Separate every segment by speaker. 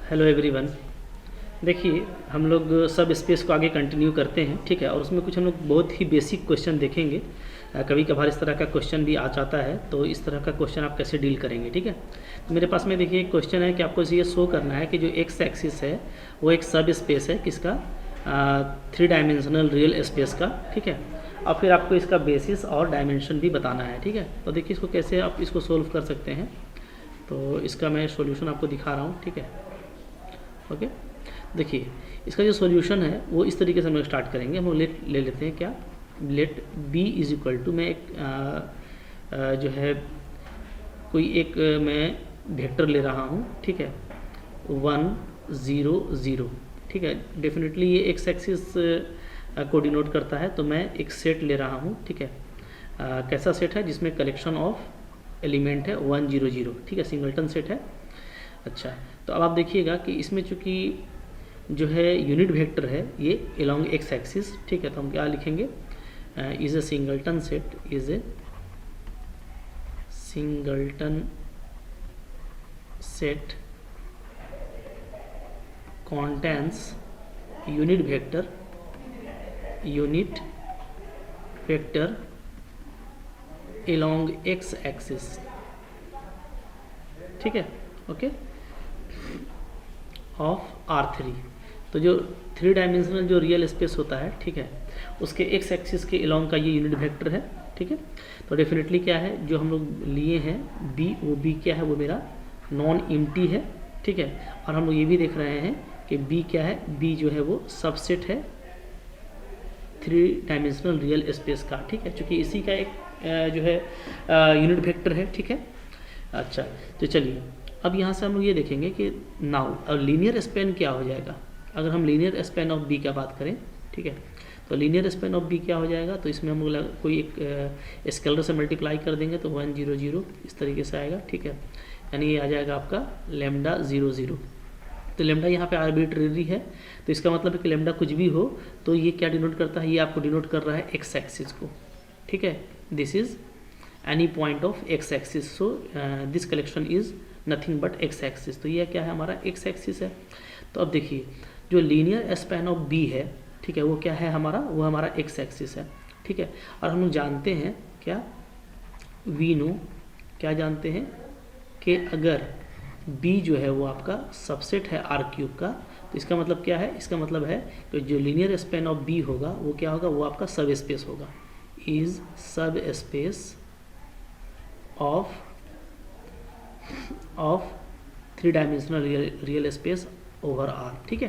Speaker 1: Hello everyone. देखिए, हम लोग सब स्पेस को आगे कंटिन्यू करते हैं, ठीक है। और उसमें कुछ हम लोग बहुत ही बेसिक क्वेश्चन देखेंगे। कभी कभार इस तरह का क्वेश्चन भी आ जाता है, तो इस तरह का क्वेश्चन आप कैसे डील करेंगे, ठीक है। तो मेरे पास में देखिए एक क्वेश्चन है कि आपको ये शो करना है कि जो एक्स एक्सिस है वो एक सब स्पेस है किसका, 3 डायमेंशनल रियल स्पेस का, ठीक है। और फिर आपको इसका बेसिस और डायमेंशन भी बताना है, ठीक है। तो देखिए इसको कैसे आप इसको सोल्व कर सकते हैं। तो इसका मैं सॉल्यूशन आपको दिखा रहा हूँ, ठीक है। ओके, देखिए इसका जो सॉल्यूशन है वो इस तरीके से हम लोग स्टार्ट करेंगे। हम लोग ले लेते हैं क्या, let B is equal to, मैं एक जो है कोई एक मैं वेक्टर ले रहा हूँ, ठीक है, 1 0 0, ठीक है। डेफिनेटली ये एक्स एक्सिस को डिनोट करता है, तो मैं एक सेट ले रहा हूँ, ठीक है। कैसा सेट है जिसमें कलेक्शन ऑफ एलिमेंट है 1 0 0, ठीक है, सिंगलटन सेट है। अच्छा, तो अब आप देखिएगा कि इसमें चूँकि जो है यूनिट वेक्टर है ये अलोंग एक्स एक्सिस, ठीक है। तो हम क्या लिखेंगे, is a singleton set, is a singleton set contains unit vector along x axis, ठीक है, ओके, ऑफ R3। तो जो 3 डायमेंशनल जो रियल स्पेस होता है, ठीक है, उसके एक्स एक्सिस के अलोंग का ये यूनिट वेक्टर है, ठीक है। तो डेफिनेटली क्या है जो हम लोग लिए हैं बी, वो बी क्या है, वो मेरा नॉन एम्प्टी है, ठीक है। और हम लोग ये भी देख रहे हैं कि बी क्या है, बी जो है वो सबसेट है 3 डायमेंशनल रियल स्पेस का, ठीक है, चूँकि इसी का एक जो है यूनिट वेक्टर है, ठीक है। अच्छा, तो चलिए अब यहाँ से हम लोग ये देखेंगे कि नाउ अब लीनियर स्पेन क्या हो जाएगा। अगर हम लीनियर स्पेन ऑफ बी का बात करें, ठीक है, तो लीनियर स्पेन ऑफ बी क्या हो जाएगा, तो इसमें हम लोग कोई एक स्केलर से मल्टीप्लाई कर देंगे तो 1 0 0 इस तरीके से आएगा, ठीक है। यानी ये आ जाएगा आपका लैम्डा 0 0। तो लैम्डा यहाँ पे आर्बिट्रेरी है, तो इसका मतलब है कि लैम्डा कुछ भी हो तो ये क्या डिनोट करता है, ये आपको डिनोट कर रहा है एक्स एक्सिस को, ठीक है। This is any point of x axis, so this collection is nothing but x axis. तो ये क्या है, हमारा एक्स एक्सिस है। तो अब देखिए जो लीनियर स्पैन ऑफ बी है, ठीक है, वो क्या है हमारा, वो हमारा एक्स एक्सिस है, ठीक है। और हम लोग जानते हैं क्या, वी नो, क्या जानते हैं कि अगर बी जो है वो आपका सबसेट है आर क्यूब का, तो इसका मतलब क्या है, इसका मतलब है कि जो लीनियर स्पैन ऑफ बी होगा वो क्या होगा, वो आपका सब स्पेस होगा, is subspace of 3 dimensional real space over R, ठीक है।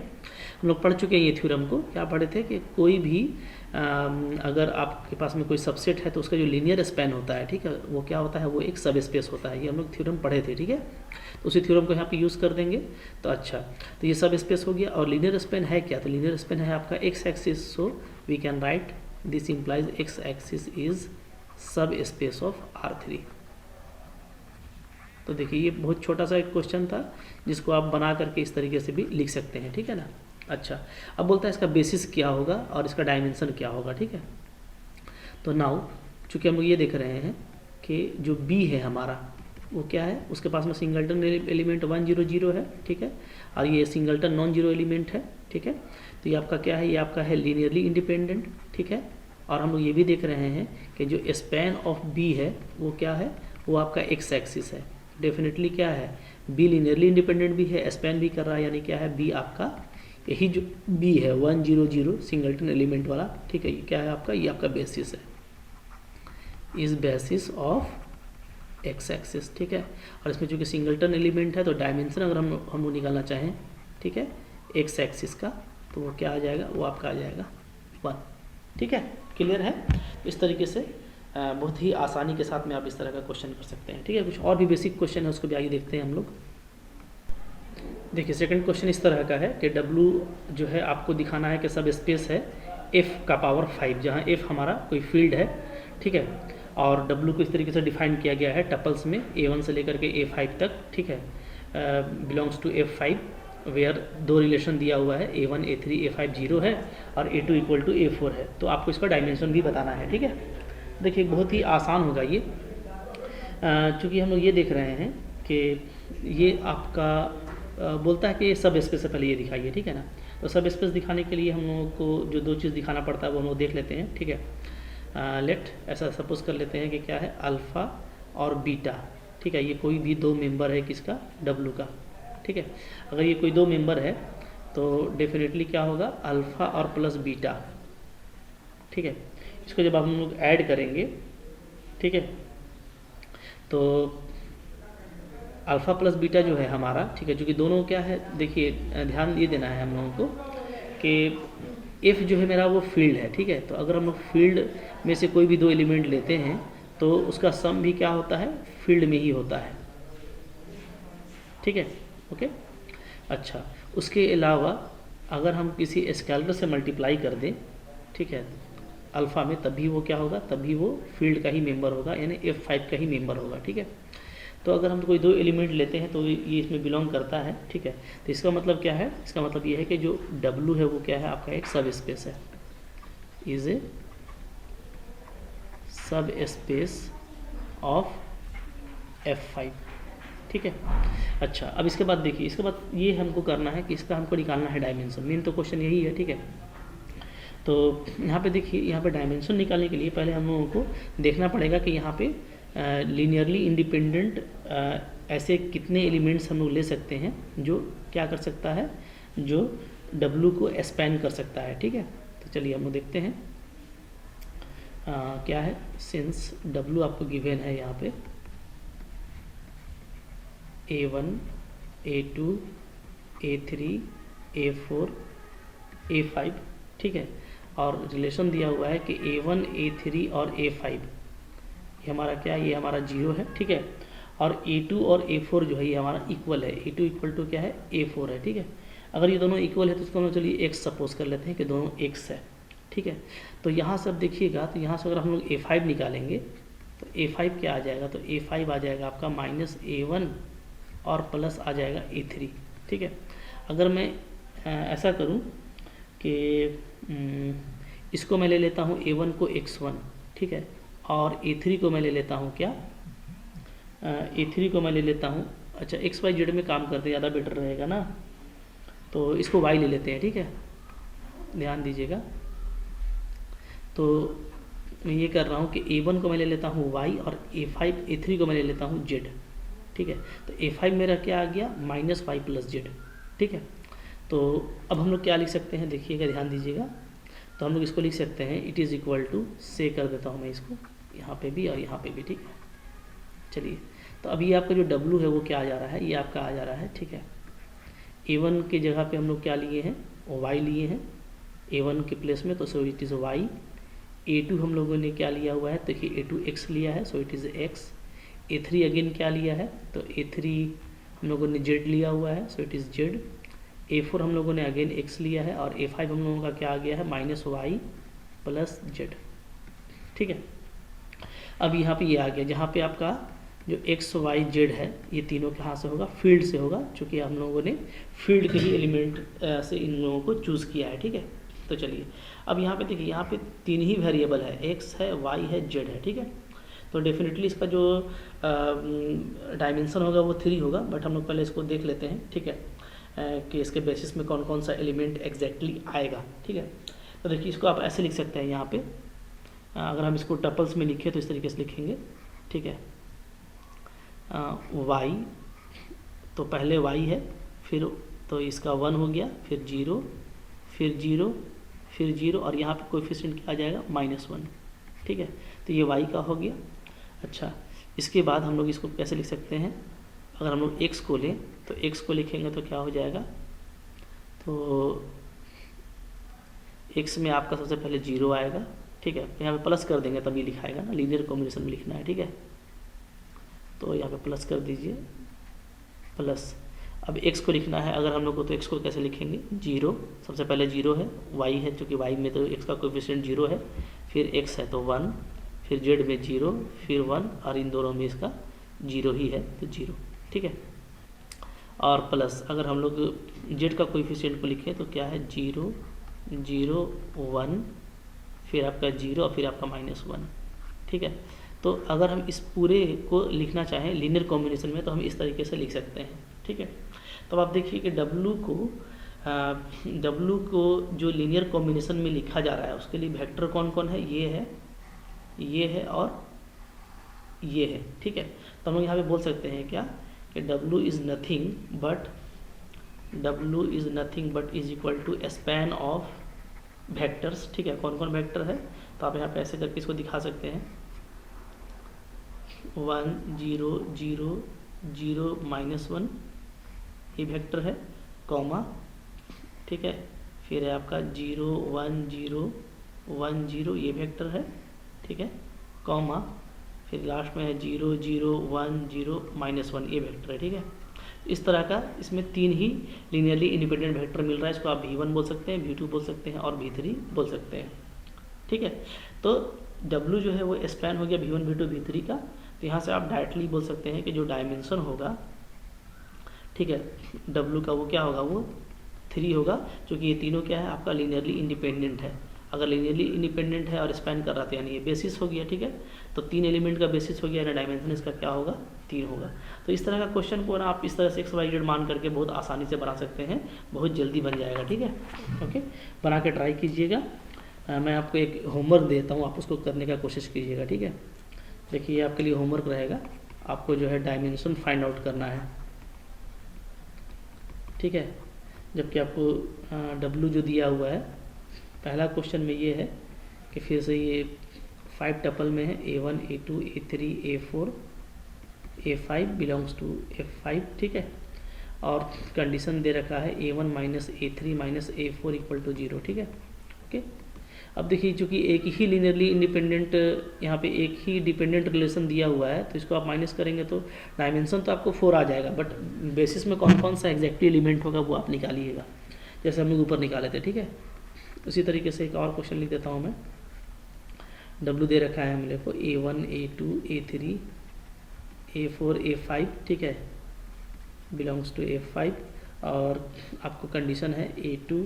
Speaker 1: हम लोग पढ़ चुके हैं ये थ्योरम को, क्या पढ़े थे कि कोई भी अगर आपके पास में कोई सबसेट है तो उसका जो लीनियर स्पैन होता है, ठीक है, वो क्या होता है, वो एक सब स्पेस होता है। ये हम लोग थ्योरम पढ़े थे, ठीक है। तो उसी थ्योरम को यहाँ पे यूज़ कर देंगे। तो अच्छा, तो ये सब स्पेस हो गया। और लीनियर स्पैन है क्या, तो लीनियर स्पैन है आपका X axis, so we can write this implies X axis is subspace of R3। तो देखिए ये बहुत छोटा सा एक क्वेश्चन था जिसको आप बना करके इस तरीके से भी लिख सकते हैं, ठीक है ना। अच्छा, अब बोलता है इसका बेसिस क्या होगा और इसका डायमेंशन क्या होगा, ठीक है। तो नाउ चूँकि हम लोग ये देख रहे हैं कि जो बी है हमारा वो क्या है, उसके पास में सिंगलटन एलिमेंट 1 0 0 है, ठीक है, और ये सिंगलटन नॉन जीरो एलिमेंट है, ठीक है। तो ये आपका क्या है, ये आपका है लीनियरली इंडिपेंडेंट, ठीक है। और हम लोग ये भी देख रहे हैं कि जो स्पैन ऑफ बी है वो क्या है, वो आपका एक्स एक्सिस है। डेफिनेटली क्या है, बी लीनियरली इंडिपेंडेंट भी है, स्पैन भी कर रहा है, यानी क्या है, बी आपका यही जो बी है 1 0 0 सिंगलटन एलिमेंट वाला, ठीक है, ये क्या है आपका, ये आपका बेसिस है, इस बेसिस ऑफ एक्स एक्सिस, ठीक है। और इसमें चूँकि सिंगलटन एलिमेंट है तो डायमेंशन अगर हम वो निकालना चाहें, ठीक है, एक्स एक्सिस का, तो वो क्या आ जाएगा, वो आपका आ जाएगा 1, ठीक है। क्लियर है। तो इस तरीके से बहुत ही आसानी के साथ में आप इस तरह का क्वेश्चन कर सकते हैं, ठीक है। कुछ और भी बेसिक क्वेश्चन है उसको भी आगे देखते हैं हम लोग। देखिए सेकंड क्वेश्चन इस तरह का है कि W जो है आपको दिखाना है कि सब स्पेस है F का पावर 5, जहाँ F हमारा कोई फील्ड है, ठीक है। और W को इस तरीके से डिफाइन किया गया है टपल्स में A1 से लेकर के A5 तक, ठीक है, belongs to F5, where 2 relation दिया हुआ है, A1 A3 A5 0 है और A2 इक्वल टू A4 है। तो आपको इसका डायमेंशन भी बताना है, ठीक है। देखिए बहुत ही आसान होगा ये, चूँकि हम लोग ये देख रहे हैं कि ये आपका बोलता है कि सब स्पेस से पहले ये दिखाइए, ठीक है ना। तो सब स्पेस दिखाने के लिए हम लोगों को जो 2 चीज़ दिखाना पड़ता है वो हम लोग देख लेते हैं, ठीक है। लेट ऐसा सपोज कर लेते हैं कि क्या है, अल्फ़ा और बीटा, ठीक है। ये कोई भी 2 मेंबर है किसका, डब्लू का, ठीक है। अगर ये कोई 2 मेंबर है तो डेफिनेटली क्या होगा, अल्फ़ा और प्लस बीटा, ठीक है। इसको जब हम लोग ऐड करेंगे, ठीक है, तो अल्फ़ा प्लस बीटा जो है हमारा, ठीक है, जो कि दोनों क्या है, देखिए ध्यान ये देना है हम लोगों को कि एफ जो है मेरा वो फील्ड है, ठीक है। तो अगर हम लोग फील्ड में से कोई भी 2 एलिमेंट लेते हैं तो उसका सम भी क्या होता है, फील्ड में ही होता है, ठीक है, ओके। अच्छा, उसके अलावा अगर हम किसी स्केलर से मल्टीप्लाई कर दें, ठीक है, अल्फ़ा में, तभी वो क्या होगा, तभी वो फील्ड का ही मेंबर होगा, यानी F5 का ही मेंबर होगा, ठीक है। तो अगर हम कोई 2 एलिमेंट लेते हैं तो ये इसमें बिलोंग करता है, ठीक है। तो इसका मतलब क्या है, इसका मतलब ये है कि जो W है वो क्या है, आपका एक सब स्पेस है, इज ए सब स्पेस ऑफ F5, ठीक है। अच्छा, अब इसके बाद देखिए, इसके बाद ये हमको करना है कि इसका हमको निकालना है डायमेंशन। मेन तो क्वेश्चन यही है, ठीक है। तो यहाँ पे देखिए, यहाँ पे डायमेंशन निकालने के लिए पहले हम लोगों को देखना पड़ेगा कि यहाँ पे लीनियरली इंडिपेंडेंट ऐसे कितने एलिमेंट्स हम लोग ले सकते हैं जो क्या कर सकता है, जो W को स्पैन कर सकता है, ठीक है। तो चलिए हम लोग देखते हैं क्या है, सिंस W आपको गिवन है यहाँ पे A1, A2, A3, A4, A5, ठीक है। और रिलेशन दिया हुआ है कि A1, A3 और A5 ये हमारा क्या है, ये हमारा 0 है, ठीक है। और A2 और A4 जो है ये हमारा इक्वल है, A2 इक्वल टू क्या है, A4 है, ठीक है। अगर ये दोनों इक्वल है तो इसको हम चलिए x सपोज कर लेते हैं कि दोनों x है, ठीक है। तो यहाँ से अब देखिएगा, तो यहाँ से अगर हम लोग A5 निकालेंगे तो A5 क्या आ जाएगा, तो A5 आ जाएगा आपका -A1 और प्लस आ जाएगा A3, ठीक है। अगर मैं ऐसा करूं कि इसको मैं ले लेता हूं A1 को x1, ठीक है, और A3 को मैं ले लेता हूं क्या, A3 को मैं ले लेता हूं, अच्छा एक्स वाई जेड में काम करते ज़्यादा बेटर रहेगा ना, तो इसको y ले लेते हैं, ठीक है, ध्यान दीजिएगा। तो मैं ये कर रहा हूँ कि A1 को मैं ले लेता हूँ y और A3 को मैं ले लेता हूँ z, ठीक है। तो A5 मेरा क्या आ गया, -y + z, ठीक है। तो अब हम लोग क्या लिख सकते हैं, देखिएगा, ध्यान दीजिएगा। तो हम लोग इसको लिख सकते हैं, इट इज़ इक्वल टू, से कर देता हूँ मैं इसको यहाँ पे भी और यहाँ पे भी, ठीक है। चलिए, तो अभी आपका जो W है वो क्या आ जा रहा है, ये आपका आ जा रहा है, ठीक है। A1 की जगह पे हम लोग क्या लिए हैं, y लिए हैं A1 के प्लेस में, तो so it is y। A2 हम लोगों ने क्या लिया हुआ है, देखिए A2 x लिया है, so it is x। A3 again क्या लिया है, तो A3 हम लोगों ने z लिया हुआ है, so it is z। A4 हम लोगों ने अगेन x लिया है और A5 हम लोगों का क्या आ गया है, -y + z, ठीक है। अब यहाँ पे ये आ गया, जहाँ पे आपका जो x y z है ये तीनों कहाँ से होगा, फील्ड से होगा, क्योंकि हम लोगों ने फील्ड के ही एलिमेंट से इन लोगों को चूज़ किया है, ठीक है। तो चलिए, अब यहाँ पे देखिए, यहाँ पे 3 ही वेरिएबल है, x है, y है, z है, ठीक है। तो डेफिनेटली इसका जो डायमेंशन होगा वो 3 होगा, बट हम लोग पहले इसको देख लेते हैं, ठीक है, कि इसके बेसिस में कौन कौन सा एलिमेंट एग्जैक्टली आएगा, ठीक है। तो देखिए, इसको आप ऐसे लिख सकते हैं, यहाँ पे अगर हम इसको टपल्स में लिखें तो इस तरीके से लिखेंगे, ठीक है। y, तो पहले y है, फिर तो इसका 1 हो गया, फिर 0, फिर 0, फिर 0, और यहाँ पे कोएफिशिएंट क्या आ जाएगा, -1, ठीक है। तो ये y का हो गया। अच्छा, इसके बाद हम लोग इसको कैसे लिख सकते हैं, अगर हम लोग x को लें तो x को लिखेंगे तो क्या हो जाएगा, तो x में आपका सबसे पहले 0 आएगा, ठीक है। यहाँ पे प्लस कर देंगे तभी लिखाएगा ना, लीनियर कॉम्बिनेशन में लिखना है, ठीक है। तो यहाँ पे प्लस कर दीजिए, प्लस। अब x को लिखना है अगर हम लोग को, तो x को कैसे लिखेंगे, 0, सबसे पहले 0 है, y है, क्योंकि y में तो x का कोएफिशिएंट 0 है, फिर x है तो 1, फिर z में 0, फिर 1, और इन दोनों में इसका 0 ही है तो 0, ठीक है। और प्लस अगर हम लोग z का कोएफिशिएंट को लिखें तो क्या है, 0, 0, 1, फिर आपका 0 और फिर आपका -1, ठीक है। तो अगर हम इस पूरे को लिखना चाहें लीनियर कॉम्बिनेशन में तो हम इस तरीके से लिख सकते हैं, ठीक है। तो आप देखिए कि W को जो लीनियर कॉम्बिनेशन में लिखा जा रहा है उसके लिए वेक्टर कौन कौन है, ये है और ये है, ठीक है। तो हम लोग यहाँ पे बोल सकते हैं क्या कि W is nothing but is equal to span of vectors, ठीक है। कौन कौन वेक्टर है, तो आप यहाँ पे ऐसे करके इसको दिखा सकते हैं, 1 0 0 0 -1 ये वेक्टर है, कॉमा, ठीक है। फिर है आपका 0 1 0 1 0 ये वेक्टर है, ठीक है, कॉमा, फिर लास्ट में है 0 0 1 0 -1 ये वेक्टर है, ठीक है। इस तरह का इसमें 3 ही लीनियरली इंडिपेंडेंट वेक्टर मिल रहा है। इसको आप V1 बोल सकते हैं, V2 बोल सकते हैं और V3 बोल सकते हैं, ठीक है। तो W जो है वो स्पैन हो गया V1 V2 V3 का। तो यहाँ से आप डायरेक्टली बोल सकते हैं कि जो डायमेंशन होगा, ठीक है, W का वो क्या होगा, वो 3 होगा, क्योंकि ये तीनों क्या है आपका लीनियरली इंडिपेंडेंट है। अगर लीनियरली इंडिपेंडेंट है और स्पैन कर रहा था यानी ये बेसिस हो गया, ठीक है। तो 3 एलिमेंट का बेसिस हो गया यानी डायमेंशन इसका क्या होगा, 3 होगा। तो इस तरह का क्वेश्चन को ना आप इस तरह से XYZ मान करके बहुत आसानी से बना सकते हैं, बहुत जल्दी बन जाएगा, ठीक है। ओके, बना के ट्राई कीजिएगा। मैं आपको एक होमवर्क देता हूँ, आप उसको करने का कोशिश कीजिएगा, ठीक है। देखिए आपके लिए होमवर्क रहेगा, आपको जो है डायमेंशन फाइंड आउट करना है, ठीक है। जबकि आपको W जो दिया हुआ है पहला क्वेश्चन में ये है कि फिर से ये 5 टपल में है, A1 A2 A3 A4 A5 belongs to F5, ठीक है। और कंडीशन दे रखा है A1 -A3 -A4 equal to 0, ठीक है। ओके, अब देखिए चूँकि एक ही लीनियरली इंडिपेंडेंट यहाँ पे एक ही डिपेंडेंट रिलेशन दिया हुआ है, तो इसको आप माइनस करेंगे तो डायमेंशन तो आपको 4 आ जाएगा, बट बेसिस में कौन कौन सा एग्जैक्टली एलिमेंट होगा वो आप निकालिएगा, जैसे हम लोग ऊपर निकाले थे, ठीक है। उसी तरीके से एक और क्वेश्चन लिख देता हूँ मैं। W दे रखा है हम लोग को A1 A2 A3 A4 A5, ठीक है, बिलोंग्स टू F5, और आपको कंडीशन है A2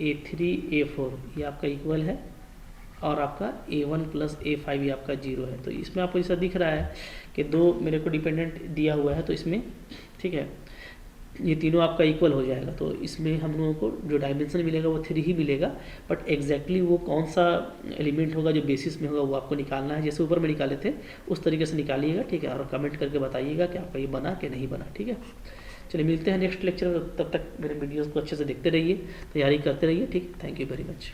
Speaker 1: A3 A4 ये आपका इक्वल है, और आपका A1 + A5 ये आपका 0 है। तो इसमें आपको ऐसा दिख रहा है कि 2 मेरे को डिपेंडेंट दिया हुआ है, तो इसमें, ठीक है, ये तीनों आपका इक्वल हो जाएगा। तो इसमें हम लोगों को जो डायमेंशन मिलेगा वो 3 ही मिलेगा, बट एग्जैक्टली वो कौन सा एलिमेंट होगा जो बेसिस में होगा वो आपको निकालना है। जैसे ऊपर में निकाले थे उस तरीके से निकालिएगा, ठीक है, और कमेंट करके बताइएगा कि आपका ये बना कि नहीं बना, ठीक है। चलिए मिलते हैं नेक्स्ट लेक्चर में, तब तक मेरे वीडियोज़ को अच्छे से देखते रहिए, तैयारी करते रहिए, ठीक है। Thank you very much.